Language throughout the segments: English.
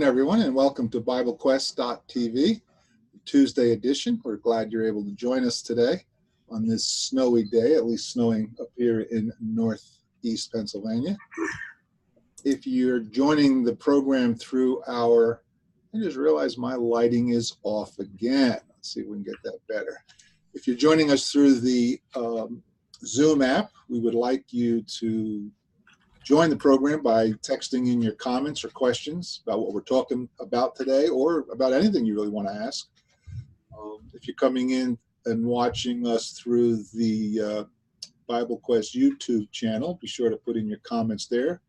Everyone, and welcome to BibleQuest.tv, Tuesday edition. We're glad you're able to join us today on this snowy day, at least snowing up here in northeast Pennsylvania. If you're joining the program through I just realized my lighting is off again. Let's see if we can get that better. If you're joining us through the Zoom app, we would like you to join the program by texting in your comments or questions about what we're talking about today or about anything you really want to ask. If you're coming in and watching us through the BibleQuest YouTube channel, be sure to put in your comments there,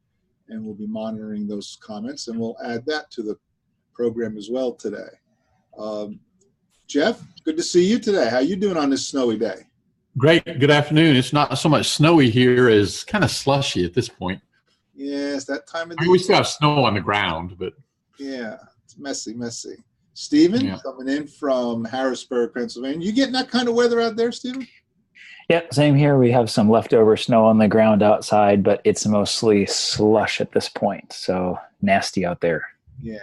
and we'll be monitoring those comments, and we'll add that to the program as well today. Jeff, good to see you today. How you doing on this snowy day? Great. Good afternoon. It's not so much snowy here as kind of slushy at this point. Yes, that time of day. We still have snow on the ground, but yeah, it's messy. Stephen, coming in from Harrisburg, Pennsylvania. You getting that kind of weather out there, Stephen? Yeah, same here. We have some leftover snow on the ground outside, but it's mostly slush at this point. So nasty out there. Yeah.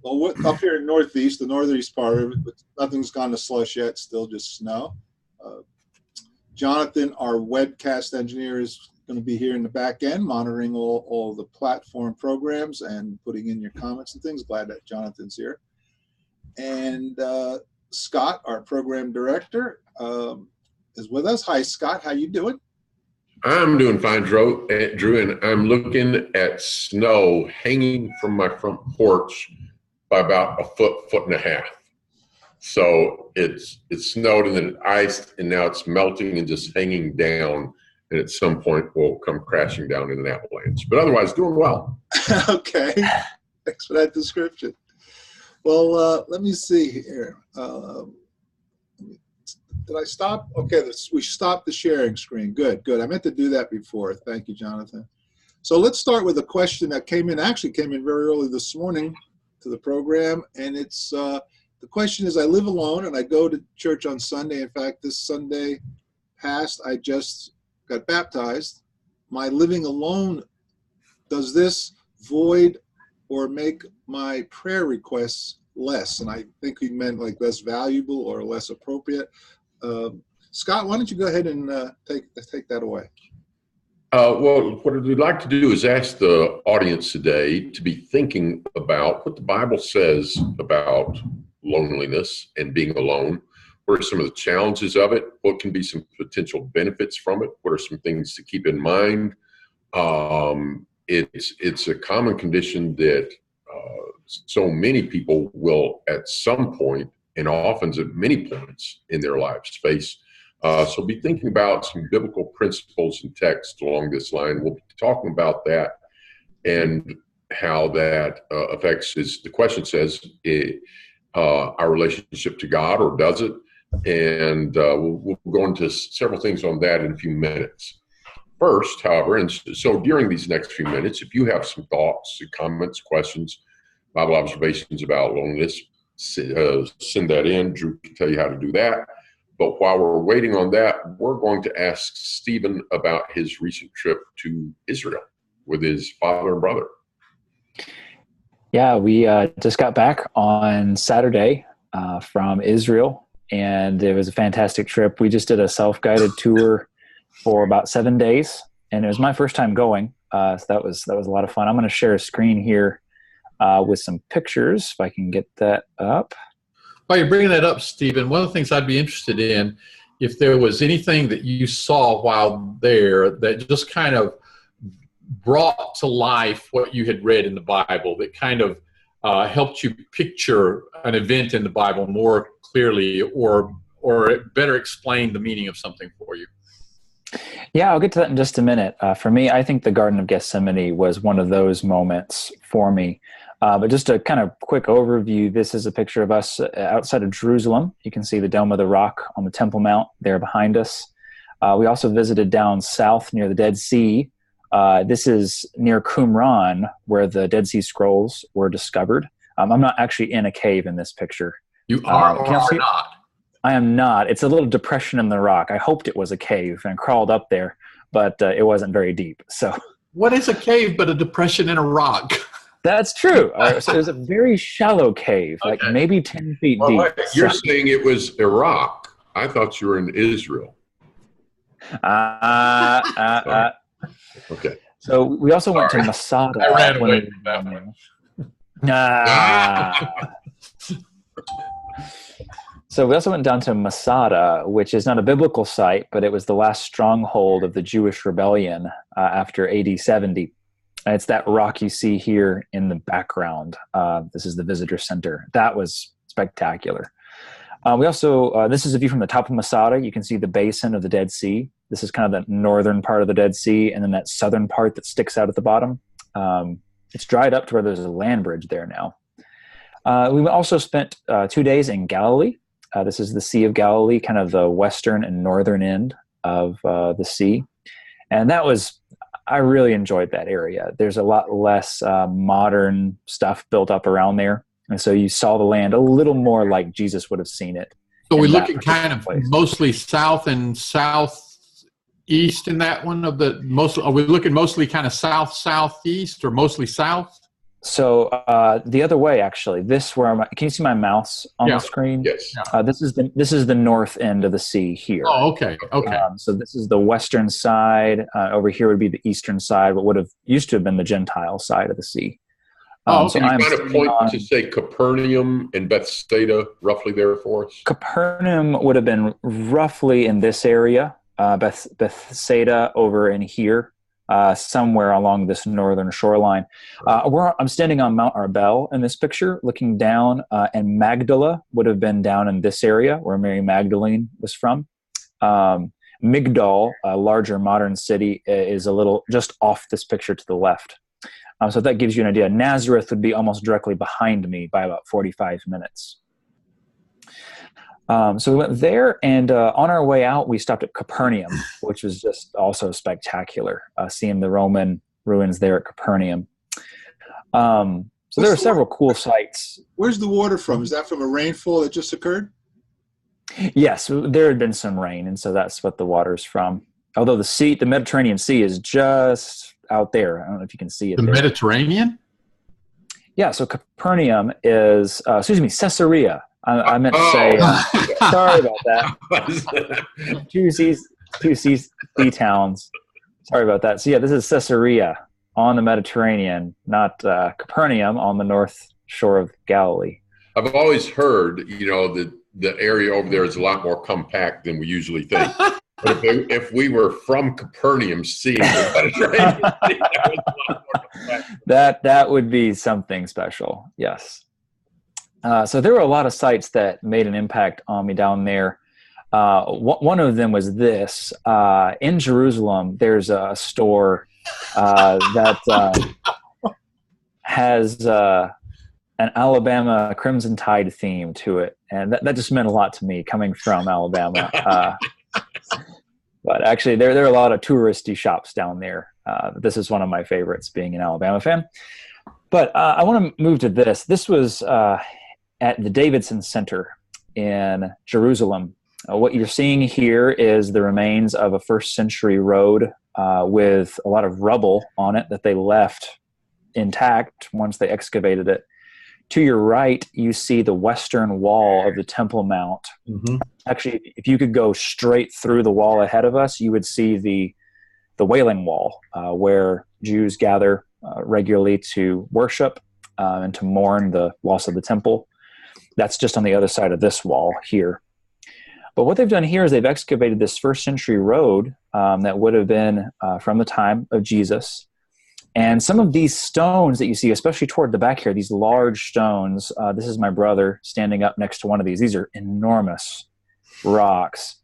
Well, up here in Northeast, the northeast part of it, but nothing's gone to slush yet. Still just snow. Jonathan, our webcast engineer, is going to be here in the back end, monitoring all the platform programs and putting in your comments and things. Glad that Jonathan's here. And Scott, our program director, is with us. Hi, Scott. How you doing? I'm doing fine, Drew, and I'm looking at snow hanging from my front porch by about a foot and a half. So it snowed and then it iced, and now it's melting and just hanging down, and at some point will come crashing down in an avalanche. But otherwise, doing well. Okay, thanks for that description. Well, let me see here. Did I stop? Okay, we stopped the sharing screen. Good. I meant to do that before. Thank you, Jonathan. So let's start with a question that came in very early this morning to the program, and it's the question is, I live alone and I go to church on Sunday. In fact, this Sunday past, I just got baptized. My living alone, does this void or make my prayer requests less? And I think he meant like less valuable or less appropriate. Scott, why don't you go ahead and take that away? Well, what we'd like to do is ask the audience today to be thinking about what the Bible says about loneliness and being alone. What are some of the challenges of it? What can be some potential benefits from it? What are some things to keep in mind? It's a common condition that so many people will at some point, and often at many points in their lives, face. So be thinking about some biblical principles and texts along this line. We'll be talking about that and how that affects, as the question says, our relationship to God, or does it? And we'll go into several things on that in a few minutes. First, however, and so during these next few minutes, if you have some thoughts, comments, questions, Bible observations about loneliness, send that in. Drew can tell you how to do that. But while we're waiting on that, we're going to ask Stephen about his recent trip to Israel with his father and brother. Yeah, we just got back on Saturday from Israel, and it was a fantastic trip. We just did a self-guided tour for about 7 days, and it was my first time going, so that was a lot of fun. I'm going to share a screen here with some pictures, if I can get that up. while you're bringing that up, Stephen, one of the things I'd be interested in, if there was anything that you saw while there that just kind of brought to life what you had read in the Bible, that kind of helped you picture an event in the Bible more clearly, or better explain the meaning of something for you. Yeah, I'll get to that in just a minute. For me, I think the Garden of Gethsemane was one of those moments for me. But just a kind of quick overview, this is a picture of us outside of Jerusalem. You can see the Dome of the Rock on the Temple Mount there behind us. We also visited down south near the Dead Sea. This is near Qumran, where the Dead Sea Scrolls were discovered. I'm not actually in a cave in this picture. You are or are not? I am not. It's a little depression in the rock. I hoped it was a cave and crawled up there, but it wasn't very deep. So, what is a cave but a depression in a rock? That's true. So it was a very shallow cave, like maybe 10 feet Well, deep. wait, you're saying it was Iraq. I thought you were in Israel. Okay. So we also went to Masada. I ran away from that one. So we also went down to Masada, which is not a biblical site, but it was the last stronghold of the Jewish rebellion after AD 70. And it's that rock you see here in the background. This is the visitor center. That was spectacular. We also, this is a view from the top of Masada. You can see the basin of the Dead Sea. This is kind of the northern part of the Dead Sea, and then that southern part that sticks out at the bottom. It's dried up to where there's a land bridge there now. We also spent 2 days in Galilee. This is the Sea of Galilee, kind of the western and northern end of the sea. And I really enjoyed that area. There's a lot less modern stuff built up around there. And so you saw the land a little more like Jesus would have seen it. So we're looking kind of mostly south and southeast in that one of the most. Are we looking mostly kind of southeast or mostly south? So the other way, actually, can you see my mouse on the screen? Yes. This is the north end of the sea here. Oh, okay. So this is the western side. Over here would be the eastern side, what would have used to have been the Gentile side of the sea. So I'm kind of point to say Capernaum and Bethsaida roughly there for us? Capernaum would have been roughly in this area. Bethsaida over in here. Somewhere along this northern shoreline. I'm standing on Mount Arbel in this picture, looking down, and Magdala would have been down in this area where Mary Magdalene was from. Migdal, a larger modern city, is a little just off this picture to the left. So that gives you an idea. Nazareth would be almost directly behind me by about 45 minutes. So we went there, and on our way out, we stopped at Capernaum, which was just also spectacular, seeing the Roman ruins there at Capernaum. So there are several cool sites. Where's the water from? Is that from a rainfall that just occurred? Yes, there had been some rain, and so that's what the water's from. Although the Mediterranean Sea is just out there. I don't know if you can see it. The Mediterranean? Yeah, so Capernaum is, Caesarea. I meant to say, sorry about that. Two sea towns. Sorry about that. So yeah, this is Caesarea on the Mediterranean, not Capernaum on the north shore of Galilee. I've always heard, that the area over there is a lot more compact than we usually think. But if we were from Capernaum seeing the Mediterranean, that was a lot more compact. That would be something special, yes. So there were a lot of sites that made an impact on me down there. One of them was this. In Jerusalem, there's a store that has an Alabama Crimson Tide theme to it. And that just meant a lot to me coming from Alabama. But actually, there are a lot of touristy shops down there. This is one of my favorites, being an Alabama fan. But I want to move to this. This was at the Davidson Center in Jerusalem. What you're seeing here is the remains of a first century road with a lot of rubble on it that they left intact once they excavated it. To your right, you see the western wall of the Temple Mount. Mm-hmm. Actually, if you could go straight through the wall ahead of us, you would see the Wailing Wall, where Jews gather regularly to worship and to mourn the loss of the temple. That's just on the other side of this wall here. But what they've done here is they've excavated this first century road that would have been from the time of Jesus. And some of these stones that you see, especially toward the back here, these large stones, this is my brother standing up next to one of these. These are enormous rocks.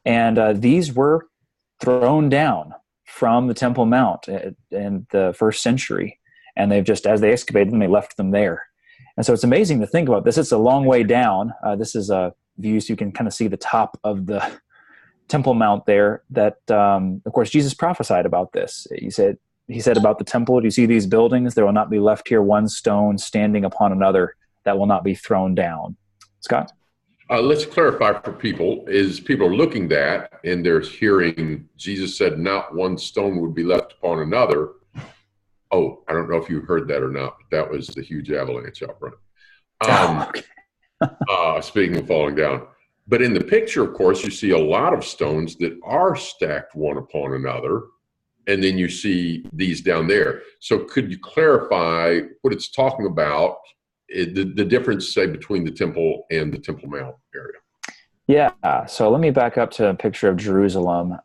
And these were thrown down from the Temple Mount in the first century. And they've just, as they excavated them, they left them there. And so it's amazing to think about this. It's a long way down. This is a view so you can kind of see the top of the Temple Mount there that, of course, Jesus prophesied about this. He said about the temple, do you see these buildings? There will not be left here one stone standing upon another that will not be thrown down. Scott? Let's clarify for people, is people are looking at that and they're hearing Jesus said not one stone would be left upon another. Oh, I don't know if you heard that or not, but that was the huge avalanche out front. Speaking of falling down. But in the picture, of course, you see a lot of stones that are stacked one upon another. And then you see these down there. So could you clarify what it's talking about, the difference, say, between the temple and the Temple Mount area? Yeah, so let me back up to a picture of Jerusalem.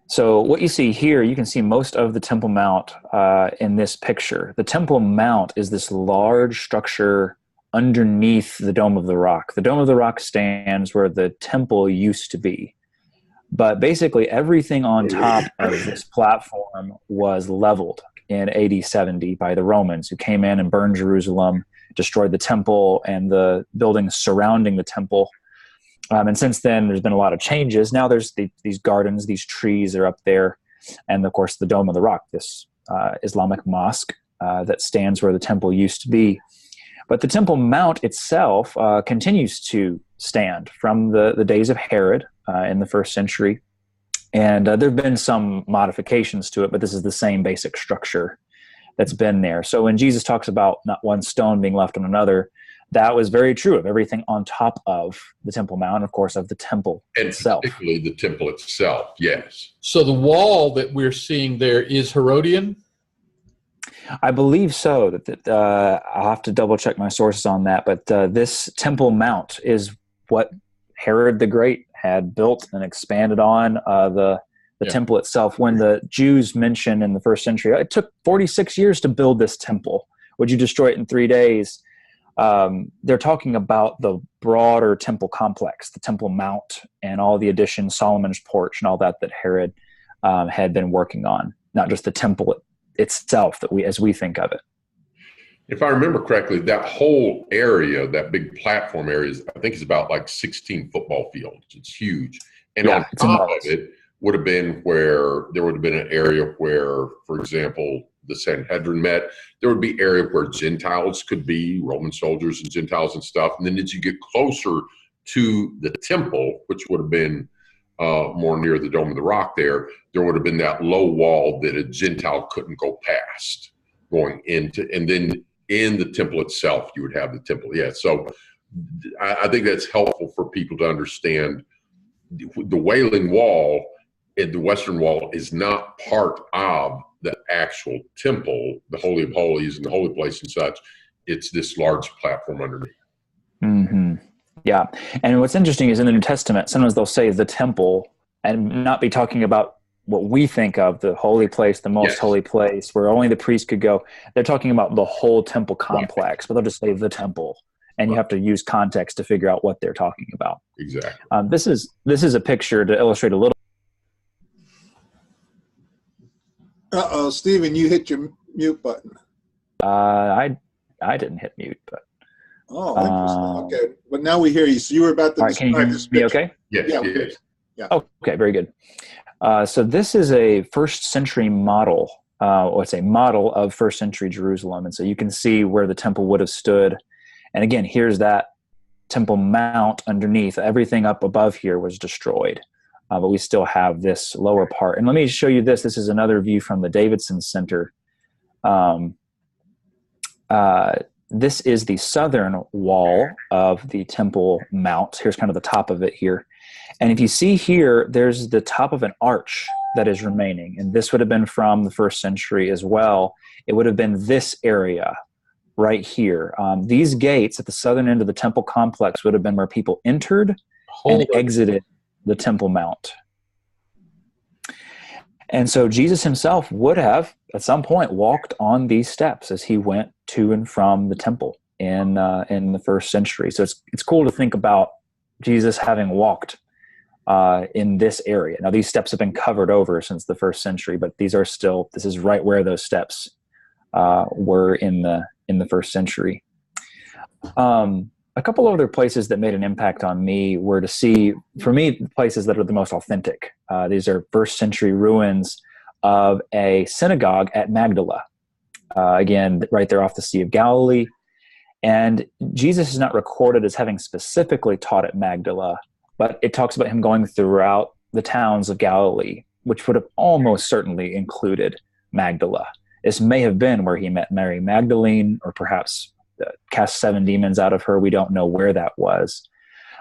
So what you see here, you can see most of the Temple Mount in this picture. The Temple Mount is this large structure underneath the Dome of the Rock. The Dome of the Rock stands where the temple used to be. But basically everything on top of this platform was leveled in AD 70 by the Romans, who came in and burned Jerusalem, destroyed the temple and the buildings surrounding the temple. And since then, there's been a lot of changes. Now there's these gardens, these trees are up there. And of course, the Dome of the Rock, this Islamic mosque that stands where the temple used to be. But the Temple Mount itself continues to stand from the days of Herod in the first century. And there have been some modifications to it, but this is the same basic structure that's been there. So when Jesus talks about not one stone being left on another, that was very true of everything on top of the Temple Mount, of course, of the temple itself. Particularly the temple itself, yes. So the wall that we're seeing there is Herodian? I believe so. I'll have to double check my sources on that. But this Temple Mount is what Herod the Great had built and expanded on the temple itself. When the Jews mention in the first century, it took 46 years to build this temple. Would you destroy it in 3 days? They're talking about the broader temple complex, the Temple Mount, and all the additions, Solomon's porch, and all that Herod had been working on. Not just the temple itself as we think of it. If I remember correctly, that whole area, that big platform area, I think is about like 16 football fields. It's huge. And on top of it would have been where there would have been an area where, for example, the Sanhedrin met. There would be area where Gentiles could be, Roman soldiers and Gentiles and stuff. And then as you get closer to the temple, which would have been more near the Dome of the Rock there would have been that low wall that a Gentile couldn't go past going into, and then in the temple itself, you would have the temple. Yeah, so I think that's helpful for people to understand. The Wailing Wall and the Western Wall is not part of the actual temple, the Holy of Holies and the holy place and such. It's this large platform underneath. Mm-hmm. Yeah. And what's interesting is in the New Testament, sometimes they'll say the temple and not be talking about what we think of, the holy place, the most holy place, where only the priest could go. They're talking about the whole temple complex, but they'll just say the temple. And you have to use context to figure out what they're talking about. Exactly. This is a picture to illustrate a little. Uh-oh, Stephen, you hit your mute button. I didn't hit mute, but. Oh, interesting. Okay, but now we hear you. So you were about to describe this picture. Okay? Yes. Yeah. Okay, very good. So this is a first century model. It's a model of first century Jerusalem. And so you can see where the temple would have stood. And again, here's that Temple Mount underneath. Everything up above here was destroyed. But we still have this lower part. And let me show you this. This is another view from the Davidson Center. This is the southern wall of the Temple Mount. Here's kind of the top of it here. And if you see here, there's the top of an arch that is remaining. And this would have been from the first century as well. It would have been this area right here. These gates at the southern end of the temple complex would have been where people entered and exited the Temple Mount. And so Jesus himself would have, at some point, walked on these steps as he went to and from the temple in the first century. So it's cool to think about Jesus having walked in this area. Now, these steps have been covered over since the first century, but this is right where those steps were in the first century. A couple other places that made an impact on me were to see, for me, places that are the most authentic. These are first century ruins of a synagogue at Magdala. Again, right there off the Sea of Galilee. And Jesus is not recorded as having specifically taught at Magdala, but it talks about him going throughout the towns of Galilee, which would have almost certainly included Magdala. This may have been where he met Mary Magdalene, or perhaps cast 7 demons out of her. We don't know where that was.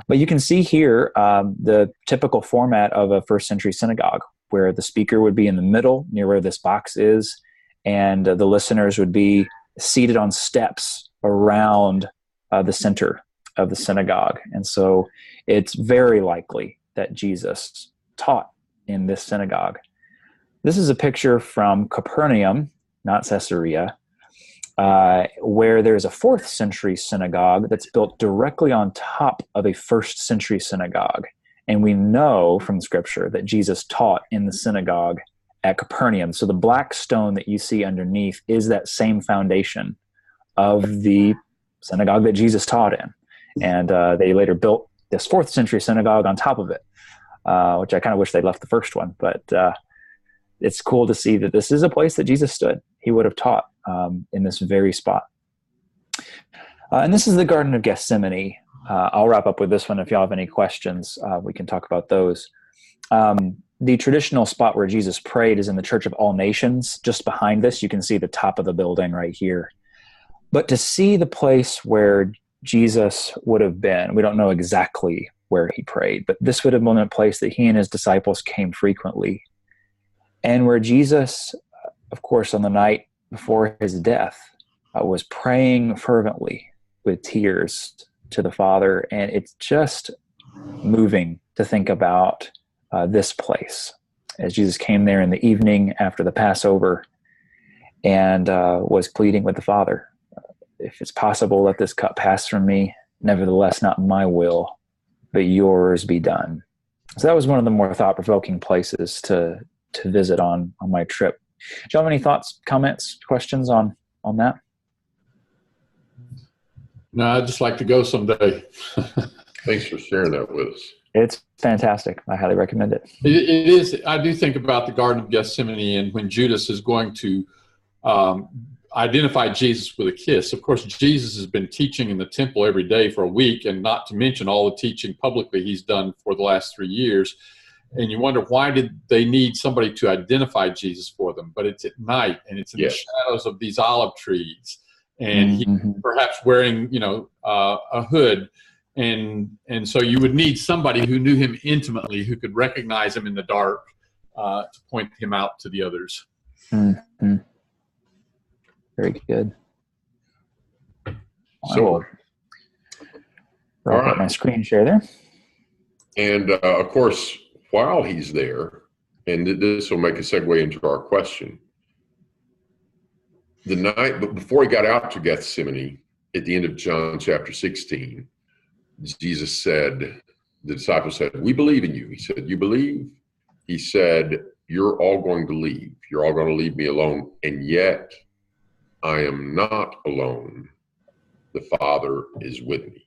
But you can see here the typical format of a first century synagogue, where the speaker would be in the middle near where this box is, and the listeners would be seated on steps around the center of the synagogue. And so it's very likely that Jesus taught in this synagogue. This is a picture from Capernaum, not Caesarea, where there's a 4th century synagogue that's built directly on top of a 1st century synagogue. And we know from Scripture that Jesus taught in the synagogue at Capernaum. So the black stone that you see underneath is that same foundation of the synagogue that Jesus taught in. And they later built this 4th century synagogue on top of it, which I kind of wish they left the first one. But it's cool to see that this is a place that Jesus stood. He would have taught in this very spot. And this is the Garden of Gethsemane. I'll wrap up with this one. If y'all have any questions, we can talk about those. The traditional spot where Jesus prayed is in the Church of All Nations. Just behind this, you can see the top of the building right here. But to see the place where Jesus would have been, we don't know exactly where he prayed, but this would have been a place that he and his disciples came frequently. And where Jesus, of course, on the night before his death, was praying fervently with tears to the Father. And it's just moving to think about this place as Jesus came there in the evening after the Passover and was pleading with the Father, if it's possible, let this cup pass from me. Nevertheless, not my will, but yours be done. So that was one of the more thought-provoking places to visit on my trip. Do you have any thoughts, comments, questions on that? No, I'd just like to go someday. Thanks for sharing that with us. It's fantastic. I highly recommend it. It is. I do think about the Garden of Gethsemane and when Judas is going to identify Jesus with a kiss. Of course, Jesus has been teaching in the temple every day for a week, and not to mention all the teaching publicly he's done for the last 3 years. And you wonder, why did they need somebody to identify Jesus for them? But it's at night, and it's in the shadows of these olive trees. And he perhaps wearing, a hood. And so you would need somebody who knew him intimately, who could recognize him in the dark to point him out to the others. Mm-hmm. Very good. So, wrap up my screen share there. And of course, while he's there, and this will make a segue into our question, the night before he got out to Gethsemane, at the end of John chapter 16, Jesus said, the disciples said, "We believe in you." He said, "You believe?" He said, "You're all going to leave. You're all going to leave me alone. And yet I am not alone. The Father is with me."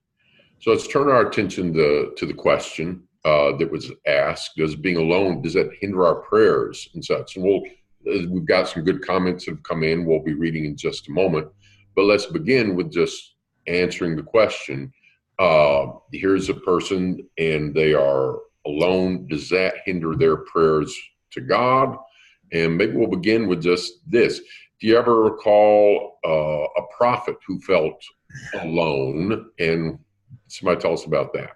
So let's turn our attention to the question that was asked: does being alone, does that hinder our prayers and such? And we've got some good comments that have come in. We'll be reading in just a moment. But let's begin with just answering the question. Here's a person and they are alone. Does that hinder their prayers to God? And maybe we'll begin with just this. Do you ever recall a prophet who felt alone? And somebody tell us about that.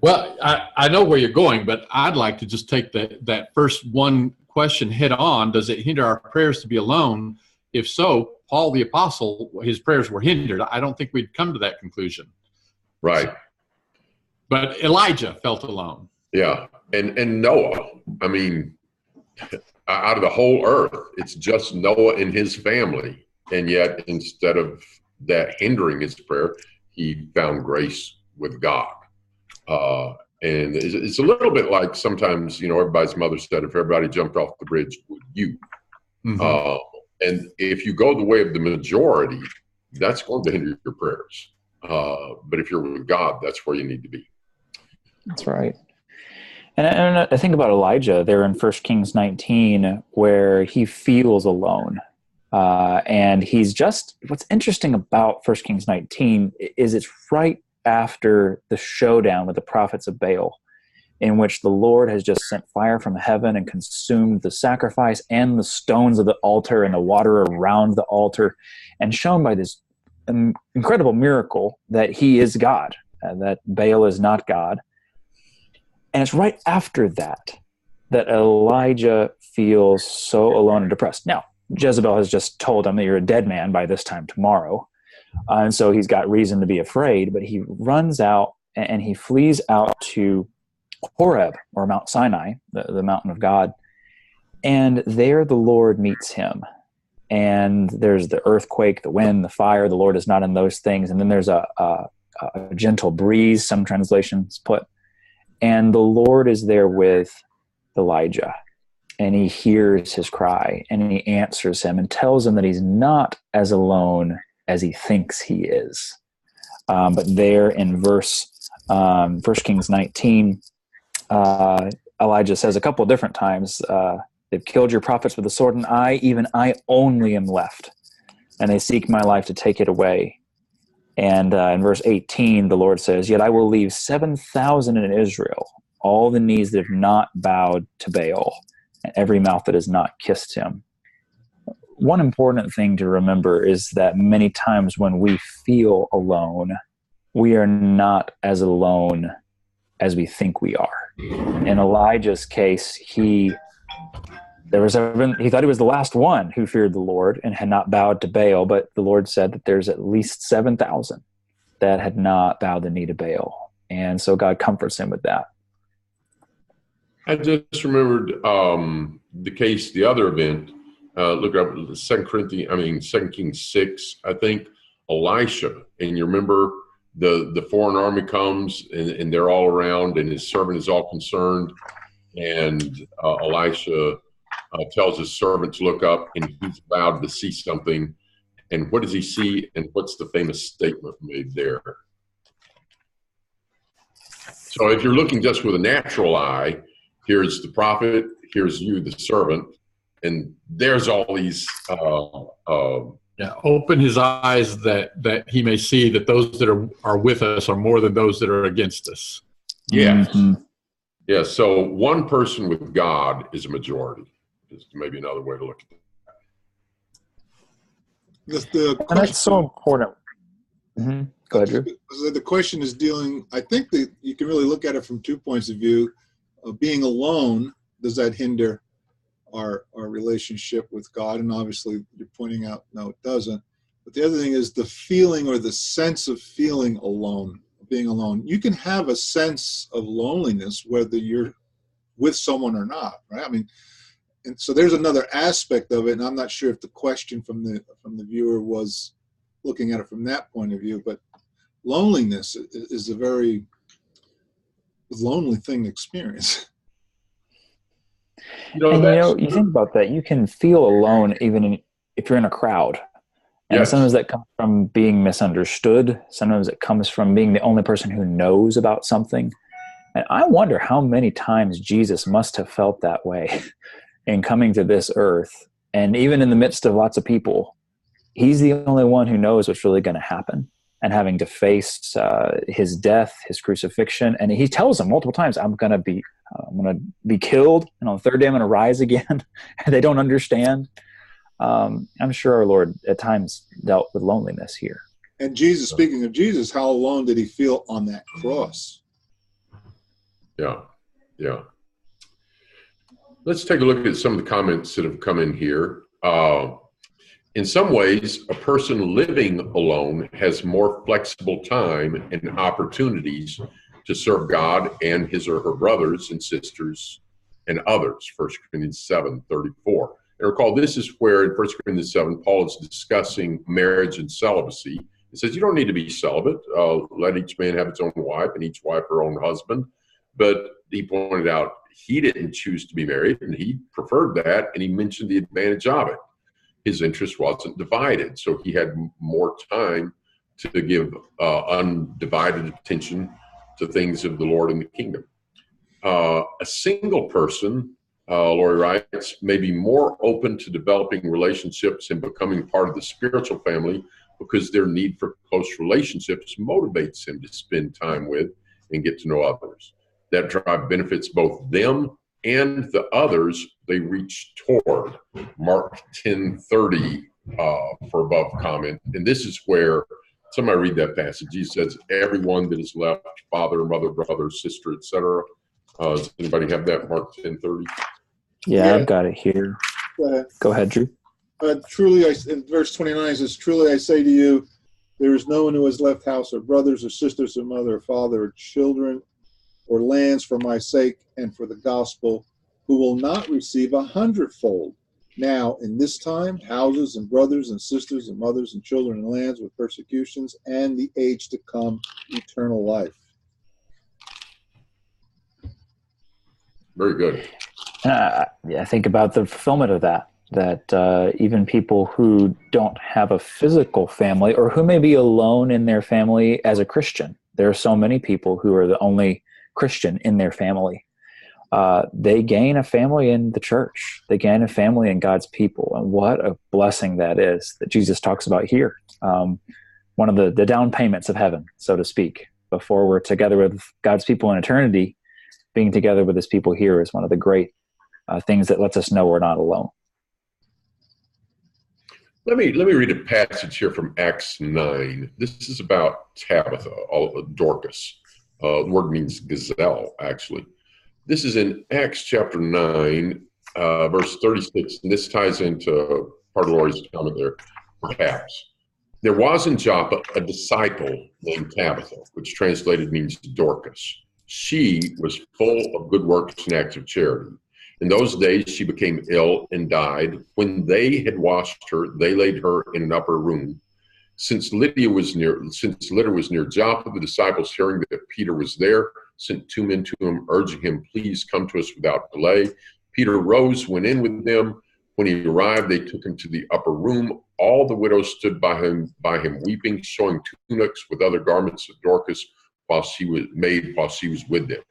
Well, I know where you're going, but I'd like to just take that first one question head on. Does it hinder our prayers to be alone? If so, Paul the Apostle, his prayers were hindered. I don't think we'd come to that conclusion. Right. But Elijah felt alone. Yeah. And Noah, I mean, out of the whole earth, it's just Noah and his family. And yet, instead of that hindering his prayer, he found grace with God. And it's a little bit like sometimes, everybody's mother said, if everybody jumped off the bridge, would you? Mm-hmm. And if you go the way of the majority, that's going to hinder your prayers. But if you're with God, that's where you need to be. That's right. And I think about Elijah there in 1 Kings 19, where he feels alone. And he's just, what's interesting about 1 Kings 19 is it's right after the showdown with the prophets of Baal, in which the Lord has just sent fire from heaven and consumed the sacrifice and the stones of the altar and the water around the altar, and shown by this incredible miracle that he is God, that Baal is not God. And it's right after that that Elijah feels so alone and depressed. Now, Jezebel has just told him that you're a dead man by this time tomorrow. And so he's got reason to be afraid, but he runs out and he flees out to Horeb, or Mount Sinai, the mountain of God. And there the Lord meets him. And there's the earthquake, the wind, the fire. The Lord is not in those things. And then there's a gentle breeze, some translations put. And the Lord is there with Elijah. And he hears his cry, and he answers him and tells him that he's not as alone as he thinks he is. But there in 1 Kings 19, Elijah says a couple of different times, they've killed your prophets with the sword, and even I only am left, and they seek my life to take it away. And in verse 18, the Lord says, yet I will leave 7,000 in Israel, all the knees that have not bowed to Baal, and every mouth that has not kissed him. One important thing to remember is that many times when we feel alone, we are not as alone as we think we are. In Elijah's case, he thought he was the last one who feared the Lord and had not bowed to Baal, but the Lord said that there's at least 7,000 that had not bowed the knee to Baal. And so God comforts him with that. I just remembered the other event. Look up 2 Kings 6, I think, Elisha. And you remember the foreign army comes and they're all around and his servant is all concerned. And Elisha tells his servant to look up, and he's allowed to see something. And what does he see? And what's the famous statement made there? So if you're looking just with a natural eye, here's the prophet, here's you, the servant, and there's all these. Open his eyes that he may see that those that are with us are more than those that are against us. Yes. Mm-hmm. Yeah. So one person with God is a majority. Is maybe another way to look at it. And that's so important. Mm-hmm. Go ahead, Drew. The question is dealing. I think that you can really look at it from 2 points of view. Being alone, does that hinder our relationship with God? And obviously you're pointing out, no, it doesn't. But the other thing is the feeling or the sense of feeling alone, being alone. You can have a sense of loneliness whether you're with someone or not, right? I mean, and so there's another aspect of it, and I'm not sure if the question from the viewer was looking at it from that point of view, but loneliness is a very lonely thing to experience. You think about that. You can feel alone even if you're in a crowd. And yes. Sometimes that comes from being misunderstood. Sometimes it comes from being the only person who knows about something. And I wonder how many times Jesus must have felt that way in coming to this earth. And even in the midst of lots of people, he's the only one who knows what's really going to happen. And having to face his death, his crucifixion, and he tells them multiple times, "I'm going to be killed, and on the third day I'm going to rise again." And they don't understand. I'm sure our Lord at times dealt with loneliness here. And Jesus, speaking of Jesus, how alone did he feel on that cross? Yeah. Let's take a look at some of the comments that have come in here. In some ways, a person living alone has more flexible time and opportunities to serve God and his or her brothers and sisters and others, 1 Corinthians 7:34. And recall, this is where in 1 Corinthians 7, Paul is discussing marriage and celibacy. He says, you don't need to be celibate. Let each man have its own wife and each wife her own husband. But he pointed out he didn't choose to be married, and he preferred that, and he mentioned the advantage of it. His interest wasn't divided, so he had more time to give undivided attention to things of the Lord and the kingdom. A single person, Lori writes, may be more open to developing relationships and becoming part of the spiritual family because their need for close relationships motivates him to spend time with and get to know others. That drive benefits both them and the others they reach toward. Mark 10:30 for above comment. And this is where somebody read that passage. He says, everyone that is left, father, mother, brother, sister, etc. Does anybody have that, Mark 10:30? Yeah, I've got it here. Go ahead, Drew. Truly, in verse 29 it says, truly I say to you, there is no one who has left house or brothers or sisters or mother or father or children or lands for my sake and for the gospel, who will not receive 100-fold now in this time, houses and brothers and sisters and mothers and children and lands with persecutions, and the age to come, eternal life. Very good. I think about the fulfillment of that even people who don't have a physical family or who may be alone in their family as a Christian, there are so many people who are the only Christian in their family. They gain a family in the church. They gain a family in God's people. And what a blessing that is that Jesus talks about here. One of the down payments of heaven, so to speak, before we're together with God's people in eternity. Being together with his people here is one of the great things that lets us know we're not alone. Let me read a passage here from Acts 9. This is about Tabitha, Dorcas. The word means gazelle, actually. This is in Acts chapter 9, verse 36, and this ties into part of Lori's comment there, perhaps. There was in Joppa a disciple named Tabitha, which translated means Dorcas. She was full of good works and acts of charity. In those days she became ill and died. When they had washed her, they laid her in an upper room. Since Lydda was near Joppa, the disciples, hearing that Peter was there, sent 2 men to him, urging him, please come to us without delay. Peter rose, went in with them. When he arrived, they took him to the upper room. All the widows stood by him weeping, showing tunics with other garments of Dorcas while she was with them.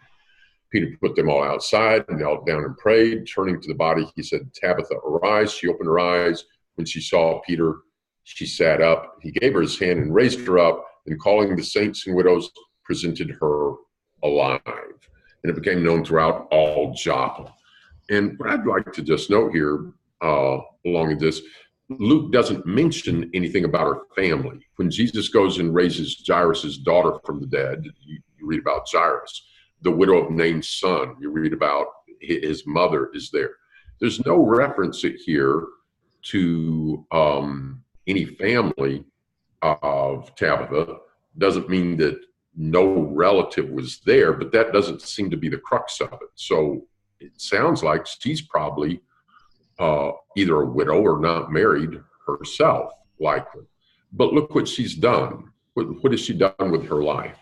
Peter put them all outside and knelt down and prayed. Turning to the body, he said, Tabitha, arise. She opened her eyes. When she saw Peter, she sat up. He gave her his hand and raised her up, and calling the saints and widows, presented her alive. And it became known throughout all Joppa. And what I'd like to just note here along with this, Luke doesn't mention anything about her family. When Jesus goes and raises Jairus' daughter from the dead, you read about Jairus. The widow of Nain's son, you read about his mother is there. There's no reference here to any family of Tabitha. Doesn't mean that no relative was there, but that doesn't seem to be the crux of it. So it sounds like she's probably either a widow or not married herself, likely. But look what she's done. What has she done with her life?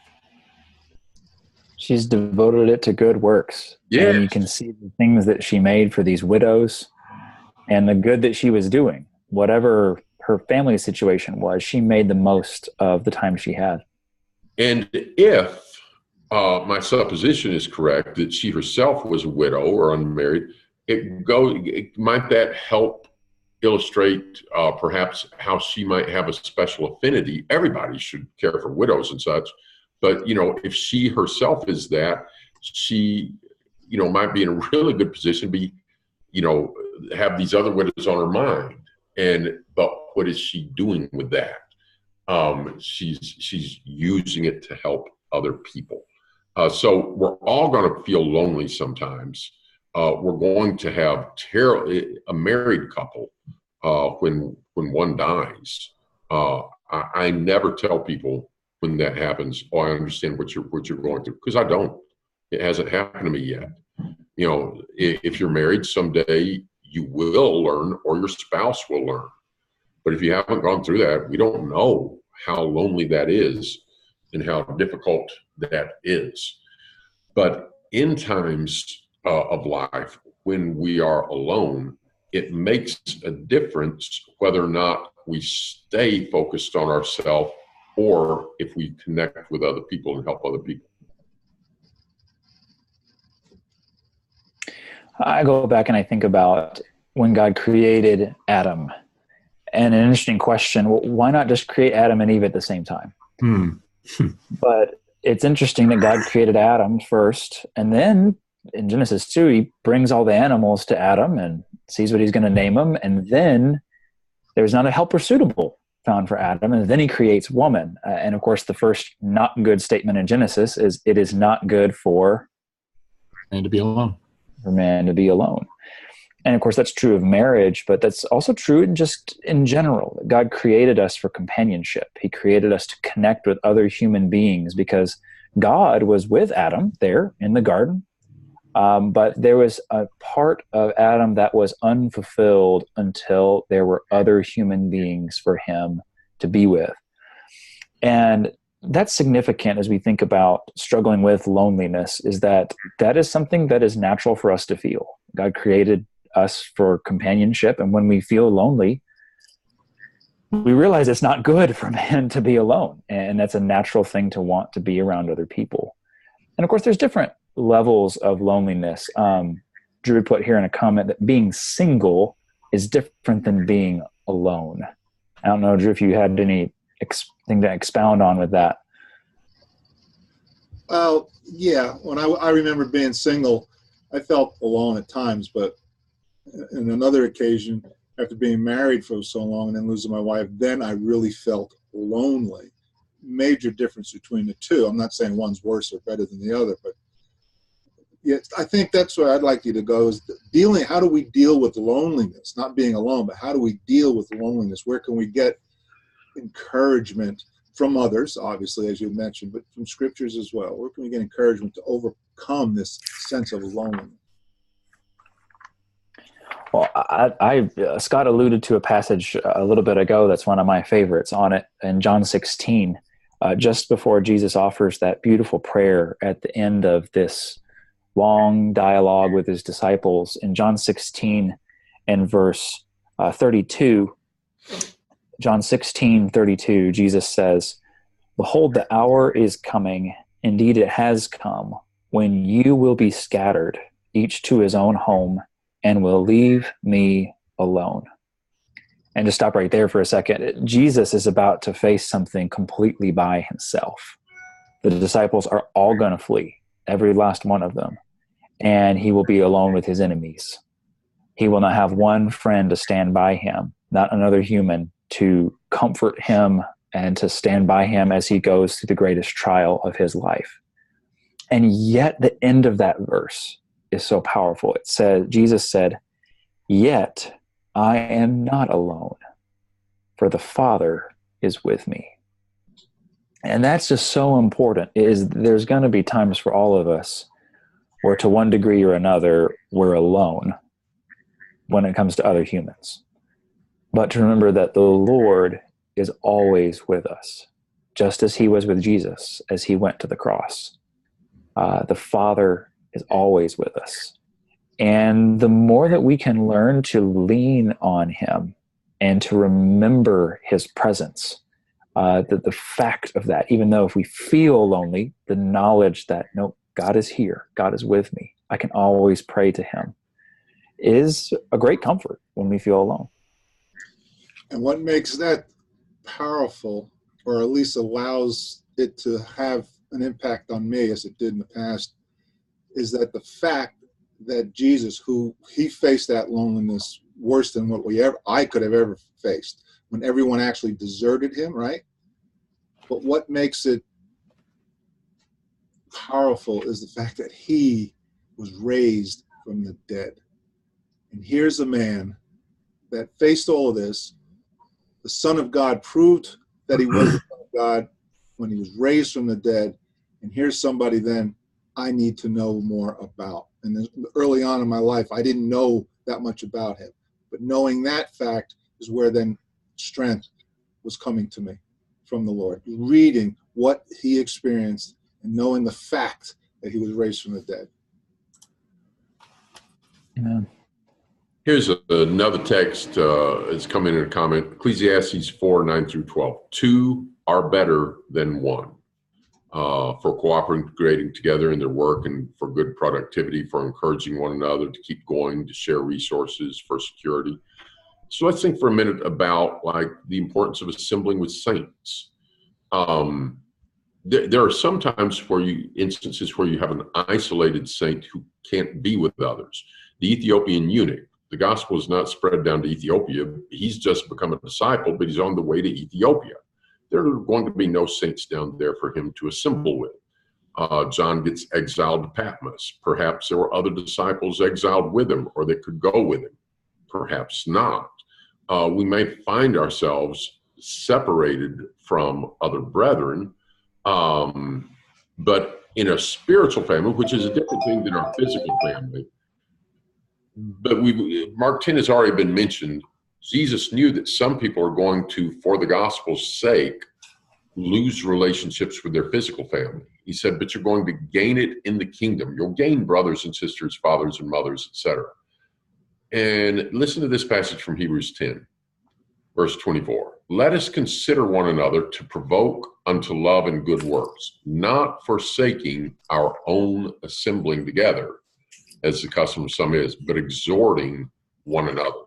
She's devoted it to good works. Yeah. And you can see the things that she made for these widows and the good that she was doing. Whatever her family situation was, she made the most of the time she had. And if my supposition is correct, that she herself was a widow or unmarried, might that help illustrate perhaps how she might have a special affinity? Everybody should care for widows and such. But, if she herself is that, she, might be in a really good position to be, have these other widows on her mind. But what is she doing with that? She's using it to help other people. So we're all going to feel lonely sometimes. We're going to have a married couple when one dies. I never tell people when that happens, oh, I understand what you're going through, because I don't. It hasn't happened to me yet. If you're married, someday you will learn, or your spouse will learn. But if you haven't gone through that, we don't know how lonely that is and how difficult that is. But in times of life, when we are alone, it makes a difference whether or not we stay focused on ourselves or if we connect with other people and help other people. I go back and I think about when God created Adam. And an interesting question, why not just create Adam and Eve at the same time? But it's interesting that God created Adam first, and then in Genesis 2, he brings all the animals to Adam and sees what he's going to name them, and then there's not a helper suitable found for Adam, and then he creates woman. And of course, the first not good statement in Genesis is, it is not good for And to be alone. man to be alone. And of course, that's true of marriage, but that's also true in general. God created us for companionship. He created us to connect with other human beings, because God was with Adam there in the garden. But there was a part of Adam that was unfulfilled until there were other human beings for him to be with. And that's significant as we think about struggling with loneliness, is that is something that is natural for us to feel. God created us for companionship, and when we feel lonely, we realize it's not good for man to be alone, and that's a natural thing to want to be around other people. And of course, there's different levels of loneliness. Drew put here in a comment that being single is different than being alone. I don't know, Drew, if you had anything to expound on with that. Well, yeah. When I remember being single, I felt alone at times, but in another occasion, after being married for so long and then losing my wife, then I really felt lonely. Major difference between the two. I'm not saying one's worse or better than the other, but yeah, I think that's where I'd like you to go, is how do we deal with loneliness? Not being alone, but how do we deal with loneliness? Where can we get encouragement from others, obviously, as you mentioned, but from scriptures as well? Where can we get encouragement to overcome this sense of loneliness? Well, Scott alluded to a passage a little bit ago that's one of my favorites on it, in John 16, just before Jesus offers that beautiful prayer at the end of this long dialogue with his disciples. In John 16 and verse 32, John 16:32, Jesus says, "Behold, the hour is coming, indeed it has come, when you will be scattered, each to his own home, and will leave me alone." And to stop right there for a second, Jesus is about to face something completely by himself. The disciples are all going to flee, every last one of them, and he will be alone with his enemies. He will not have one friend to stand by him, not another human to comfort him and to stand by him as he goes through the greatest trial of his life. And yet the end of that verse is so powerful. It says, Jesus said, "Yet I am not alone, for the Father is with me." And that's just so important. There's going to be times for all of us where, to one degree or another, we're alone when it comes to other humans. But to remember that the Lord is always with us, just as he was with Jesus as he went to the cross. The Father is always with us. And the more that we can learn to lean on him and to remember his presence, the fact of that, even though if we feel lonely, the knowledge that, no, God is here, God is with me, I can always pray to him, is a great comfort when we feel alone. And what makes that powerful, or at least allows it to have an impact on me as it did in the past, is that the fact that Jesus, who he faced that loneliness worse than what I could have ever faced, when everyone actually deserted him, right? But what makes it powerful is the fact that he was raised from the dead. And here's a man that faced all of this. The Son of God proved that he was the Son of God when he was raised from the dead. And here's somebody then I need to know more about. And early on in my life, I didn't know that much about him. But knowing that fact is where then strength was coming to me from the Lord. Reading what he experienced and knowing the fact that he was raised from the dead. Amen. Here's another text. It's coming in a comment. Ecclesiastes 4:9-12. Two are better than one, for cooperating together in their work and for good productivity, for encouraging one another to keep going, to share resources, for security. So let's think for a minute about the importance of assembling with saints. there are sometimes instances where you have an isolated saint who can't be with others. The Ethiopian eunuch, the gospel is not spread down to Ethiopia. He's just become a disciple, but he's on the way to Ethiopia. There are going to be no saints down there for him to assemble with. John gets exiled to Patmos. Perhaps there were other disciples exiled with him, or that could go with him. Perhaps not. We may find ourselves separated from other brethren, but in a spiritual family, which is a different thing than our physical family. But Mark 10 has already been mentioned. Jesus knew that some people are going to, for the gospel's sake, lose relationships with their physical family. He said, but you're going to gain it in the kingdom. You'll gain brothers and sisters, fathers and mothers, etc. And listen to this passage from Hebrews 10, verse 24. Let us consider one another to provoke unto love and good works, not forsaking our own assembling together, as the custom of some is, but exhorting one another.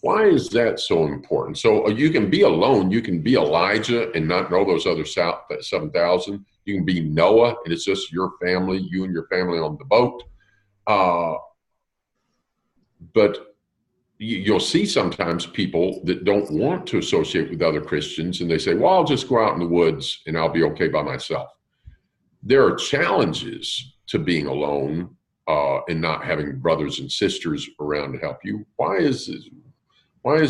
Why is that so important? So you can be alone. You can be Elijah and not know those other 7,000. You can be Noah, and it's just your family, you and your family on the boat. But you'll see sometimes people that don't want to associate with other Christians, and they say, well, I'll just go out in the woods and I'll be okay by myself. There are challenges to being alone and not having brothers and sisters around to help you. Why is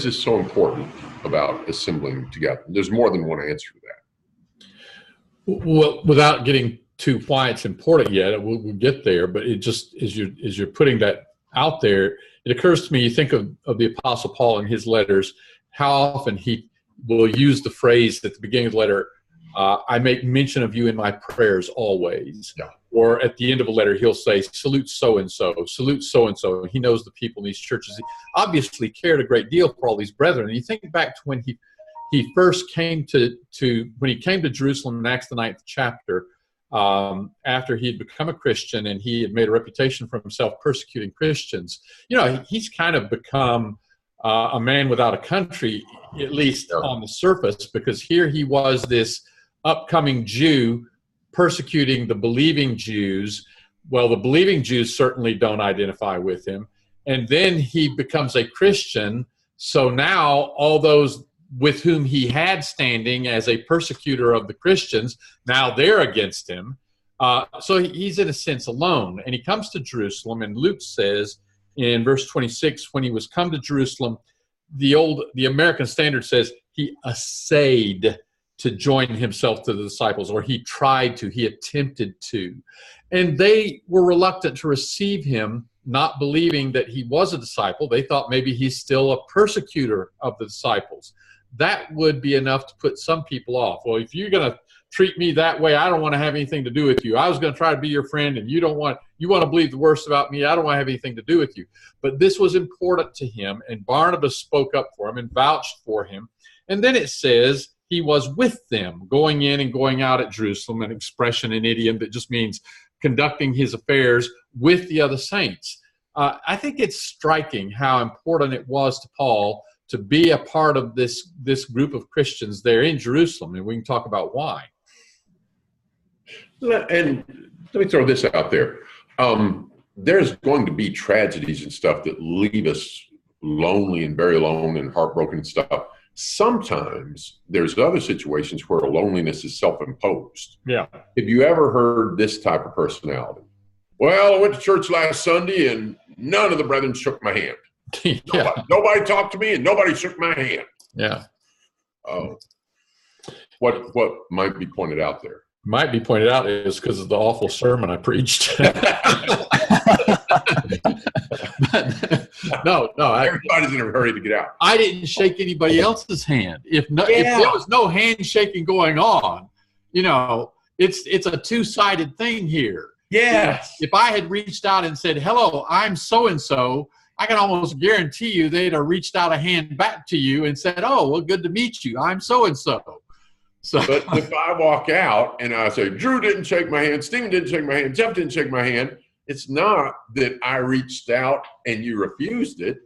this so important about assembling together? There's more than one answer to that. Well, without getting to why it's important yet, we'll get there, but it just, as you're putting that out there, it occurs to me, you think of the Apostle Paul in his letters, how often he will use the phrase at the beginning of the letter, I make mention of you in my prayers always. Yeah. Or at the end of a letter, he'll say, salute so-and-so, salute so-and-so. He knows the people in these churches. He obviously cared a great deal for all these brethren. And you think back to when he first came when he came to Jerusalem in Acts the 9th chapter, after he had become a Christian and he had made a reputation for himself persecuting Christians. He's kind of become a man without a country, at least on the surface, because here he was, this upcoming Jew persecuting the believing Jews. Well, the believing Jews certainly don't identify with him. And then he becomes a Christian. So now all those with whom he had standing as a persecutor of the Christians, now they're against him. So he's in a sense alone. And he comes to Jerusalem, and Luke says in verse 26, when he was come to Jerusalem, the American Standard says he essayed to join himself to the disciples, or he attempted to. And they were reluctant to receive him, not believing that he was a disciple. They thought maybe he's still a persecutor of the disciples. That would be enough to put some people off. Well, if you're going to treat me that way, I don't want to have anything to do with you. I was going to try to be your friend, and you want to believe the worst about me. I don't want to have anything to do with you. But this was important to him, and Barnabas spoke up for him and vouched for him. And then it says he was with them, going in and going out at Jerusalem, an expression in idiom that just means conducting his affairs with the other saints. I think it's striking how important it was to Paul to be a part of this group of Christians there in Jerusalem, and we can talk about why. And let me throw this out there. There's going to be tragedies and stuff that leave us lonely and very alone and heartbroken and stuff. Sometimes there's other situations where loneliness is self-imposed. Yeah. Have you ever heard this type of personality? Well, I went to church last Sunday and none of the brethren shook my hand. Yeah. Nobody talked to me and nobody shook my hand. Yeah. What might be pointed out there? Might be pointed out is because of the awful sermon I preached. No. Everybody's in a hurry to get out. I didn't shake anybody else's hand. If there was no handshaking going on, it's a two-sided thing here. Yes. If I had reached out and said, hello, I'm so-and-so, I can almost guarantee you they'd have reached out a hand back to you and said, oh, well, good to meet you. I'm so-and-so. But if I walk out and I say, Drew didn't shake my hand, Stephen didn't shake my hand, Jeff didn't shake my hand, it's not that I reached out and you refused it.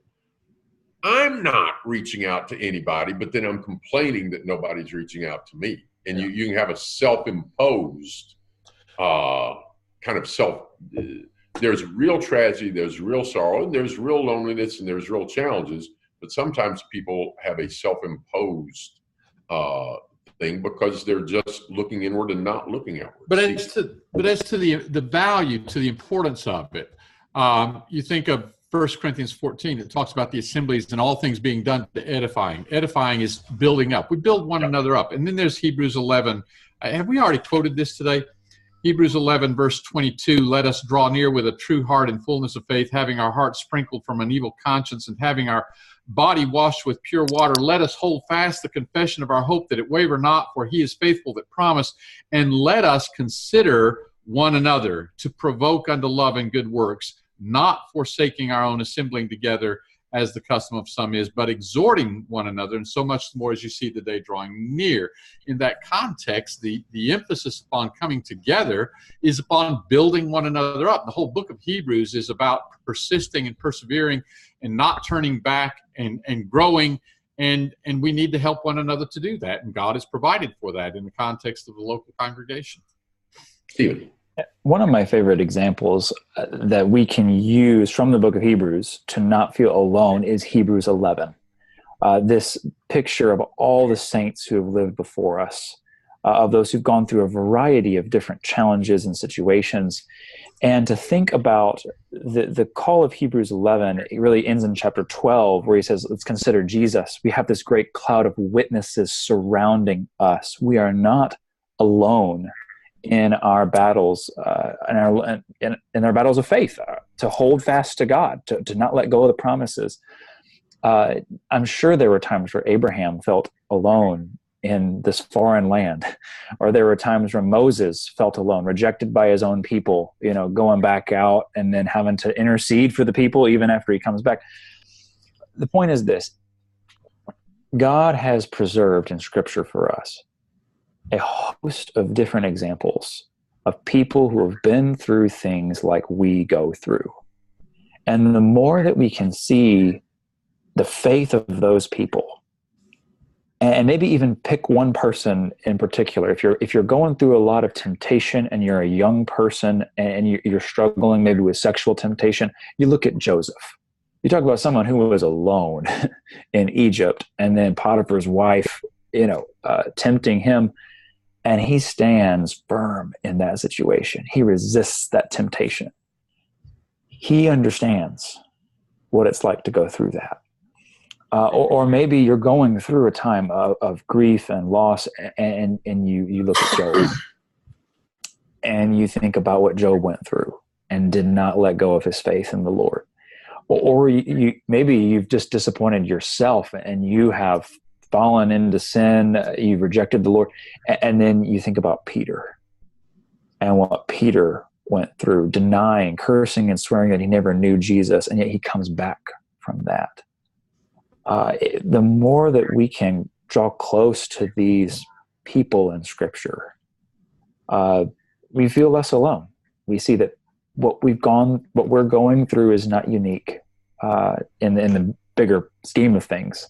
I'm not reaching out to anybody, but then I'm complaining that nobody's reaching out to me. And you can have a self-imposed kind of there's real tragedy, there's real sorrow, and there's real loneliness, and there's real challenges. But sometimes people have a self-imposed thing because they're just looking inward and not looking outward. But as to the value, to the importance of it, you think of 1 Corinthians 14, it talks about the assemblies and all things being done to edifying. Edifying is building up. We build one another up. And then there's Hebrews 11. Have we already quoted this today? Hebrews 11, verse 22, let us draw near with a true heart and fullness of faith, having our hearts sprinkled from an evil conscience and having our body washed with pure water. Let us hold fast the confession of our hope, that it waver not, for he is faithful that promised. And let us consider one another to provoke unto love and good works, not forsaking our own assembling together as the custom of some is, but exhorting one another, and so much more as you see the day drawing near. In that context, the emphasis upon coming together is upon building one another up. The whole book of Hebrews is about persisting and persevering and not turning back and growing, and we need to help one another to do that, and God has provided for that in the context of the local congregation. Stephen. One of my favorite examples that we can use from the book of Hebrews to not feel alone is Hebrews 11. This picture of all the saints who have lived before us, of those who've gone through a variety of different challenges and situations. And to think about the call of Hebrews 11, it really ends in chapter 12, where he says, let's consider Jesus. We have this great cloud of witnesses surrounding us. We are not alone in our battles, in our battles of faith, to hold fast to God, to not let go of the promises. I'm sure there were times where Abraham felt alone in this foreign land, or there were times where Moses felt alone, rejected by his own people, going back out and then having to intercede for the people even after he comes back. The point is this: God has preserved in Scripture for us a host of different examples of people who have been through things like we go through. And the more that we can see the faith of those people, and maybe even pick one person in particular, if you're going through a lot of temptation and you're a young person and you're struggling maybe with sexual temptation, you look at Joseph. You talk about someone who was alone in Egypt, and then Potiphar's wife, tempting him. And he stands firm in that situation. He resists that temptation. He understands what it's like to go through that. Or maybe you're going through a time of grief and loss, and you look at Job, and you think about what Job went through and did not let go of his faith in the Lord. Or maybe you've just disappointed yourself, and you have fallen into sin, you've rejected the Lord. And then you think about Peter and what Peter went through, denying, cursing, and swearing that he never knew Jesus, and yet he comes back from that. The more that we can draw close to these people in Scripture, we feel less alone. We see that what we're going through is not unique in the bigger scheme of things.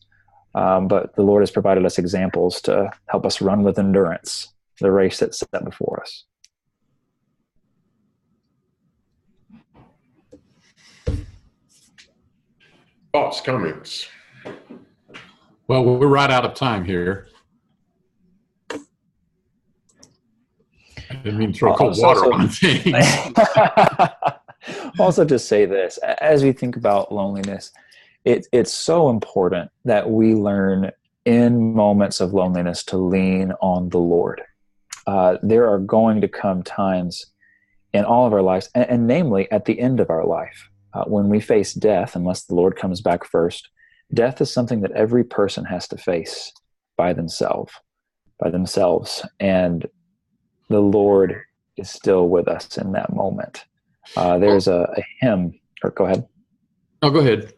But the Lord has provided us examples to help us run with endurance the race that's set before us. Thoughts, comments? Well, we're right out of time here. I didn't mean to throw cold water on things. Also, to say this, as we think about loneliness, it's so important that we learn in moments of loneliness to lean on the Lord. There are going to come times in all of our lives, and namely at the end of our life, when we face death, unless the Lord comes back first. Death is something that every person has to face by themselves. And the Lord is still with us in that moment. There's a hymn, or go ahead. Oh, go ahead.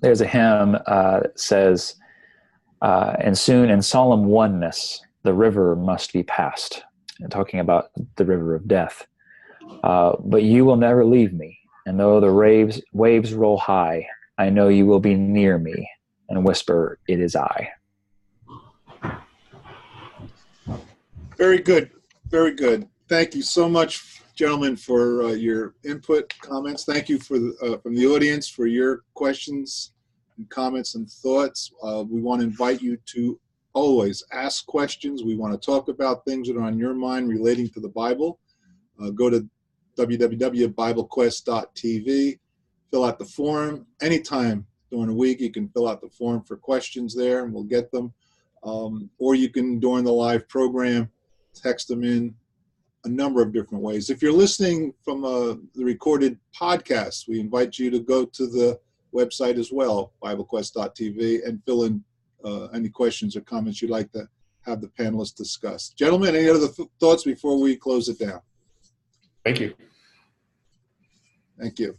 There's a hymn that says, and soon in solemn oneness, the river must be passed, and talking about the river of death. But you will never leave me, and though the waves roll high, I know you will be near me and whisper, it is I. Very good. Very good. Thank you so much, gentlemen, for your input, comments. Thank you for from the audience for your questions and comments and thoughts. We want to invite you to always ask questions. We want to talk about things that are on your mind relating to the Bible. Go to www.BibleQuest.tv, fill out the form. Anytime during the week, you can fill out the form for questions there, and we'll get them. Or you can, during the live program, text them in a number of different ways. If you're listening from the recorded podcast, we invite you to go to the website as well, BibleQuest.tv, and fill in any questions or comments you'd like to have the panelists discuss. Gentlemen, any other thoughts before we close it down? Thank you. Thank you.